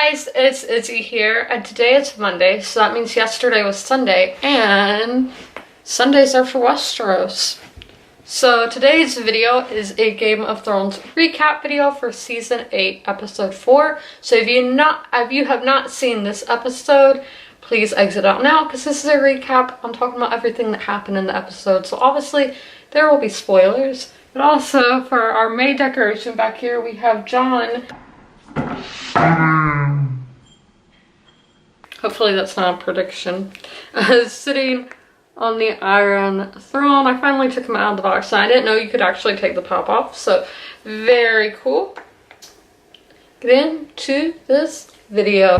guys, it's Izzy here, and today it's Monday, so that means yesterday was Sunday, and Sundays are for Westeros. So today's video is a Game of Thrones recap video for Season 8, Episode 4. So if you have not seen this episode, please exit out now, because this is a recap. I'm talking about everything that happened in the episode, so obviously there will be spoilers. But also, for our May decoration back here, we have Jon. Hopefully that's not a prediction. Sitting on the Iron Throne. I finally took him out of the box, and I didn't know you could actually take the pop off, so very cool. Get into this video.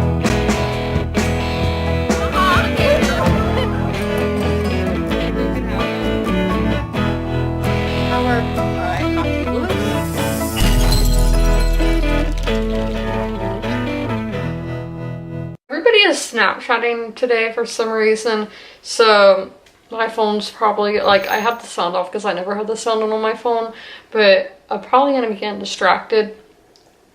Everybody is Snapchatting today for some reason, so my phone's probably, like, I have the sound off because I never had the sound on my phone, but I'm probably gonna be getting distracted.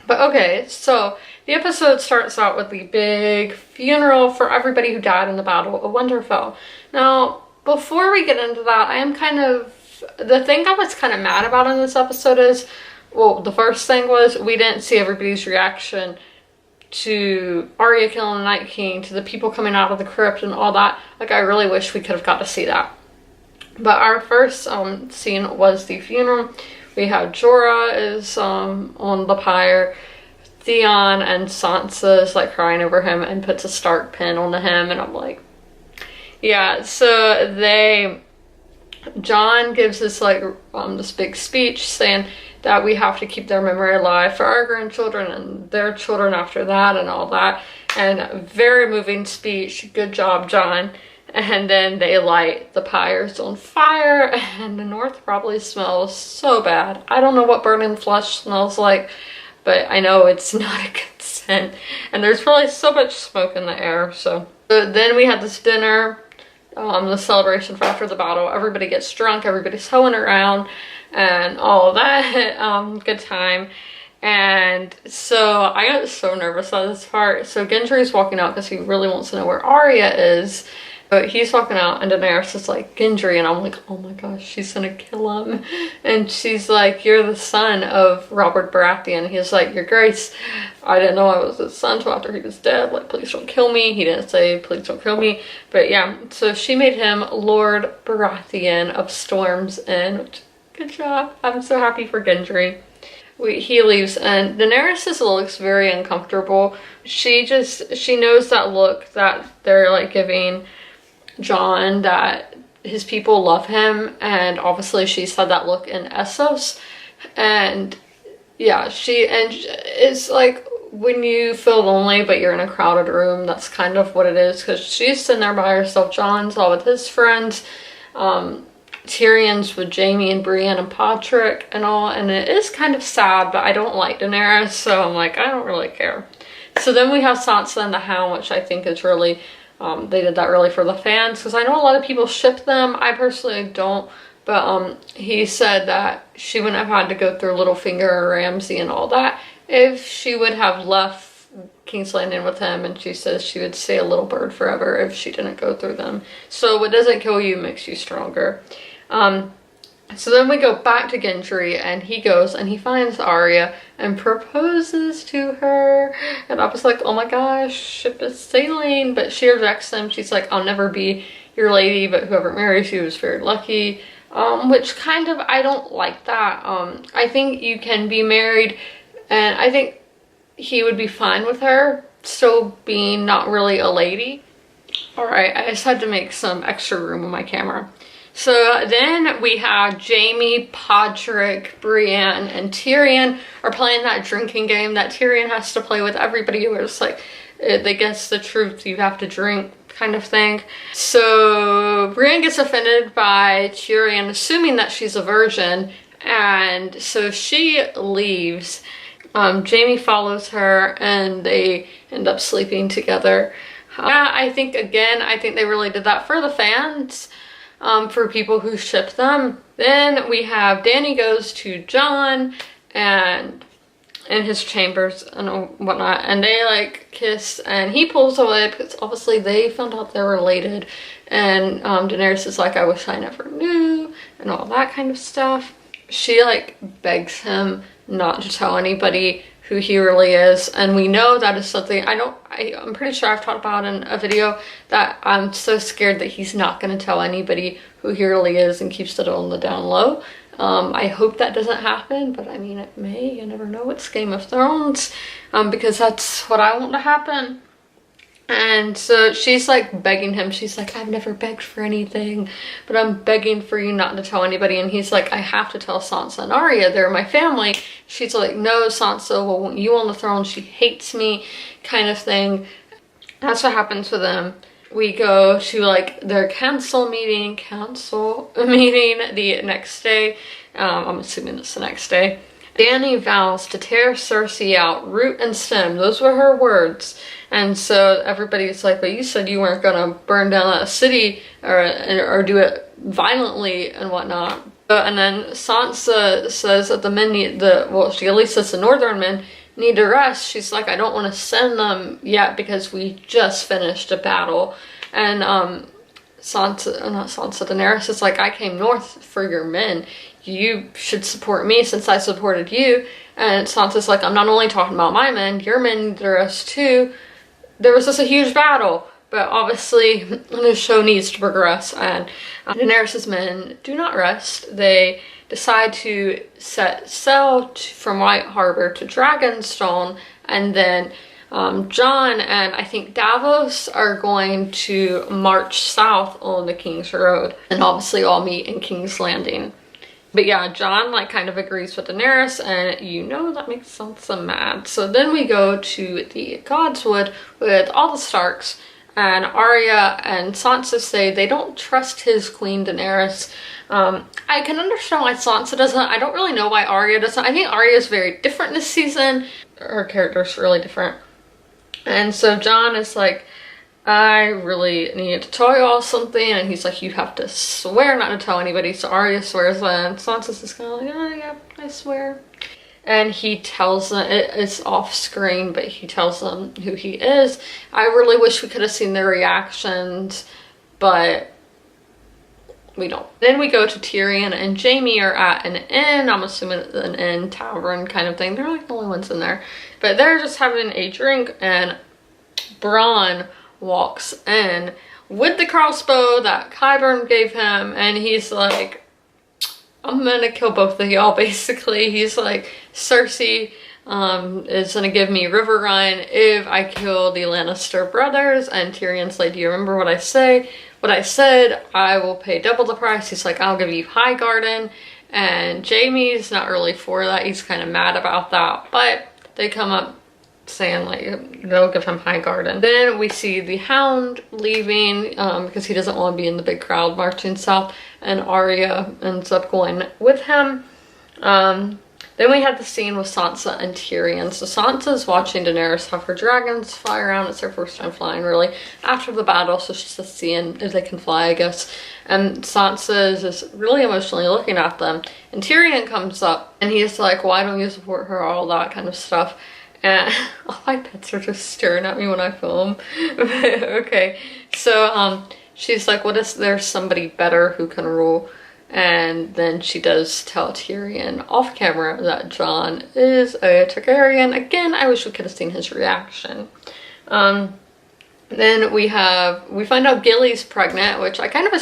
But okay, so the episode starts out with the big funeral for everybody who died in the Battle of Winterfell. Now, before we get into that, the thing I was kind of mad about in this episode is, well, the first thing was we didn't see everybody's reaction to Arya killing the Night King, to the people coming out of the crypt and all that. Like, I really wish we could have got to see that. But our first scene was the funeral. We have Jorah is on the pyre. Theon and Sansa is like crying over him and puts a Stark pin on him, and I'm like, yeah. So Jon gives this like this big speech saying that we have to keep their memory alive for our grandchildren and their children after that and all that. And very moving speech. Good job, Jon. And then they light the pyres on fire, and the north probably smells so bad. I don't know what burning flesh smells like, but I know it's not a good scent. And there's probably so much smoke in the air. So then we had this dinner, the celebration for after the battle. Everybody gets drunk, everybody's hoeing around and all of that. Good time. And so I got so nervous at this part. So Gendry's walking out because he really wants to know where Arya is. But he's walking out, and Daenerys is like, Gendry, and I'm like, oh my gosh, she's gonna kill him. And she's like, you're the son of Robert Baratheon. He's like, your grace, I didn't know I was his son till after he was dead. Like, please don't kill me. He didn't say, please don't kill me. But yeah, so she made him Lord Baratheon of Storm's End. Good job. I'm so happy for Gendry. He leaves, and Daenerys looks very uncomfortable. She knows that look that they're like giving Jon, that his people love him, and obviously she's had that look in Essos. And yeah, it's like when you feel lonely but you're in a crowded room, that's kind of what it is, because she's sitting there by herself. Jon's all with his friends, Tyrion's with Jaime and Brienne and Patrick and all, and it is kind of sad, but I don't like Daenerys, so I'm like, I don't really care. So then we have Sansa and the Hound, which I think is really they did that really for the fans, because I know a lot of people ship them. I personally don't, but he said that she wouldn't have had to go through Littlefinger or Ramsay and all that if she would have left King's Landing with him, and she says she would stay a little bird forever if she didn't go through them. So what doesn't kill you makes you stronger. So then we go back to Gendry, and he goes and he finds Arya and proposes to her, and I was like, oh my gosh, ship is sailing. But she rejects him. She's like, I'll never be your lady, but whoever marries you is very lucky. Which kind of, I don't like that. I think you can be married, and I think he would be fine with her still being not really a lady. All right, I just had to make some extra room on my camera. So then we have Jaime, Patrick, Brienne, and Tyrion are playing that drinking game that Tyrion has to play with everybody, where it's like, they guess the truth, you have to drink kind of thing. So Brienne gets offended by Tyrion assuming that she's a virgin, and so she leaves. Jaime follows her, and they end up sleeping together. Yeah, I think they really did that for the fans. For people who ship them. Then we have Dany goes to Jon, and in his chambers and whatnot, and they like kiss, and he pulls away because obviously they found out they're related, and Daenerys is like, I wish I never knew, and all that kind of stuff. She like begs him not to tell anybody who he really is, and we know that is something I'm pretty sure I've talked about in a video, that I'm so scared that he's not going to tell anybody who he really is and keeps it on the down low. I hope that doesn't happen, but I mean, it may. You never know. It's Game of Thrones, because that's what I want to happen. And so she's like begging him. She's like, I've never begged for anything, but I'm begging for you not to tell anybody. And he's like, I have to tell Sansa and Arya. They're my family. She's like, no, Sansa will want you on the throne. She hates me, kind of thing. That's what happens with them. We go to like their council meeting the next day. I'm assuming it's the next day. Dany vows to tear Cersei out, root and stem. Those were her words. And so everybody's like, but you said you weren't gonna burn down that city or do it violently and whatnot. And then Sansa says that the men need she at least says the northern men need to rest. She's like, I don't want to send them yet because we just finished a battle. And Daenerys is like, I came north for your men. You should support me since I supported you. And Sansa's like, I'm not only talking about my men, your men need to rest too. There was just a huge battle, but obviously the show needs to progress, and Daenerys' men do not rest. They decide to set sail from White Harbor to Dragonstone, and then Jon and I think Davos are going to march south on the King's Road, and obviously all meet in King's Landing. But yeah, Jon like kind of agrees with Daenerys, and you know that makes Sansa mad. So then we go to the Godswood with all the Starks, and Arya and Sansa say they don't trust his queen Daenerys. I can understand why Sansa doesn't. I don't really know why Arya doesn't. I think Arya is very different this season. Her character's really different. And so Jon is like, I really need to tell you all something, and he's like, you have to swear not to tell anybody. So Arya swears, and Sansa's just kind of like, oh yeah, I swear. And he tells them, it's off screen, but he tells them who he is. I really wish we could have seen their reactions, but we don't. Then we go to Tyrion and Jaime are at an inn. I'm assuming it's an inn tavern kind of thing. They're like the only ones in there, but they're just having a drink, and Bronn walks in with the crossbow that Qyburn gave him, and he's like, I'm gonna kill both of y'all, basically. He's like, Cersei is gonna give me River Run if I kill the Lannister brothers. And Tyrion's like, do you remember what I said? I will pay double the price. He's like, I'll give you Highgarden. And Jaime's not really for that. He's kind of mad about that, but they come up saying like they'll give him Highgarden. Then we see the Hound leaving because he doesn't want to be in the big crowd marching south, and Arya ends up going with him. Then we had the scene with Sansa and Tyrion. So Sansa's watching Daenerys have her dragons fly around. It's her first time flying, really, after the battle, so she's just seeing if they can fly, I guess. And Sansa is just really emotionally looking at them. And Tyrion comes up, and he's like, why don't you support her, all that kind of stuff. And all my pets are just staring at me when I film. Okay, so she's like, what if there's somebody better who can rule? And then she does tell Tyrion off camera that Jon is a Targaryen. Again, I wish we could have seen his reaction. Then we find out Gilly's pregnant, which I kind of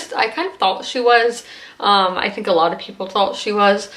thought she was. I think a lot of people thought she was.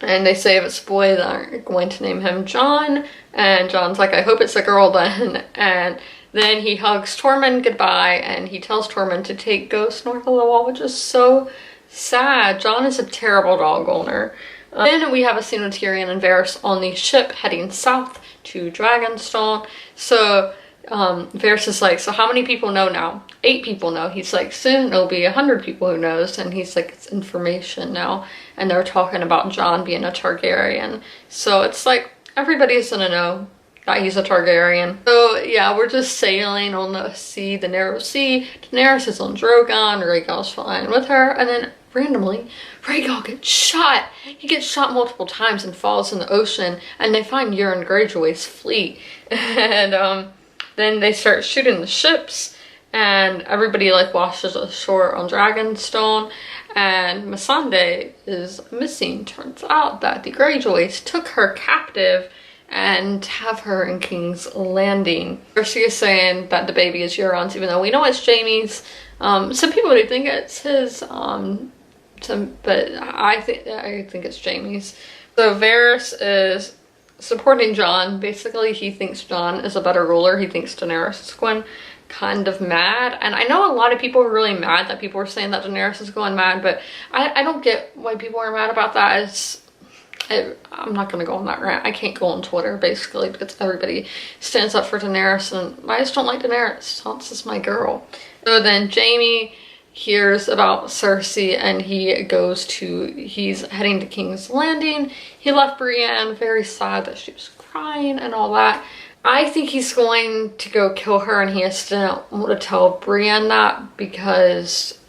And they say if it's a boy, they're going to name him Jon. And Jon's like, I hope it's a girl then. And then he hugs Tormund goodbye, and he tells Tormund to go north of the wall, which is so sad. Jon is a terrible dog owner. Then we have a scene with Tyrion and Varys on the ship heading south to Dragonstone. So Varys is like, so how many people know now? 8 people know. He's like, soon it'll be 100 people who knows. And he's like, it's information now. And they're talking about Jon being a Targaryen. So it's like, everybody's gonna know that he's a Targaryen. So yeah, we're just sailing on the sea, the narrow sea. Daenerys is on Drogon, Rhaegal's flying with her, and then randomly, Rhaegal gets shot. He gets shot multiple times and falls in the ocean, and they find Euron Greyjoy's fleet. And then they start shooting the ships, and everybody like washes ashore on Dragonstone, and Missandei is missing. Turns out that the Greyjoys took her captive and have her in King's Landing. Cersei is saying that the baby is Euron's, even though we know it's Jaime's. Some people do think it's his, but I think it's Jaime's. So Varys is supporting Jon. Basically, he thinks Jon is a better ruler. He thinks Daenerys is going kind of mad. And I know a lot of people are really mad that people are saying that Daenerys is going mad, but I don't get why people are mad about that. I'm not going to go on that rant. I can't go on Twitter, basically, because everybody stands up for Daenerys, and I just don't like Daenerys. Sansa's my girl. So then Jaime hears about Cersei, and he's heading to King's Landing. He left Brienne very sad that she was crying and all that. I think he's going to go kill her, and he has to want to tell Brienne that because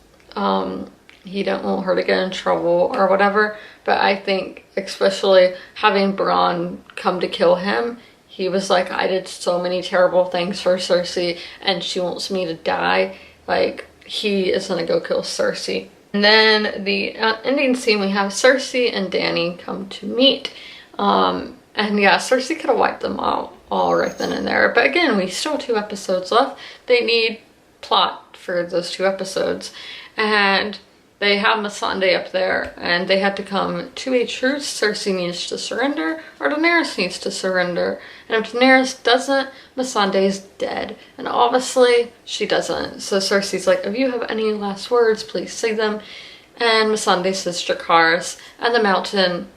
he don't want her to get in trouble or whatever. But I think especially having Bronn come to kill him, he was like, I did so many terrible things for Cersei and she wants me to die. Like, he is gonna go kill Cersei. And then the ending scene, we have Cersei and Dany come to meet. And yeah, Cersei could have wiped them out all right then and there. But again, we still have 2 episodes left. They need plot for those 2 episodes. And they have Missandei up there, and they had to come to a truce. Cersei needs to surrender, or Daenerys needs to surrender. And if Daenerys doesn't, Missandei's dead. And obviously, she doesn't. So Cersei's like, if you have any last words, please say them. And Missandei says Dracarys, and the mountain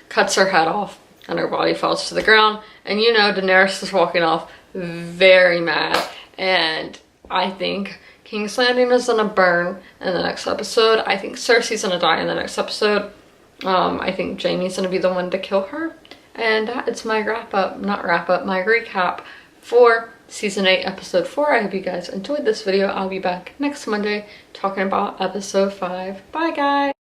cuts her head off, and her body falls to the ground. And you know, Daenerys is walking off very mad. And I think King's Landing is gonna burn in the next episode. I think Cersei's gonna die in the next episode. I think Jaime's gonna be the one to kill her. And it's my my recap for season 8, episode 4. I hope you guys enjoyed this video. I'll be back next Monday talking about episode 5. Bye guys!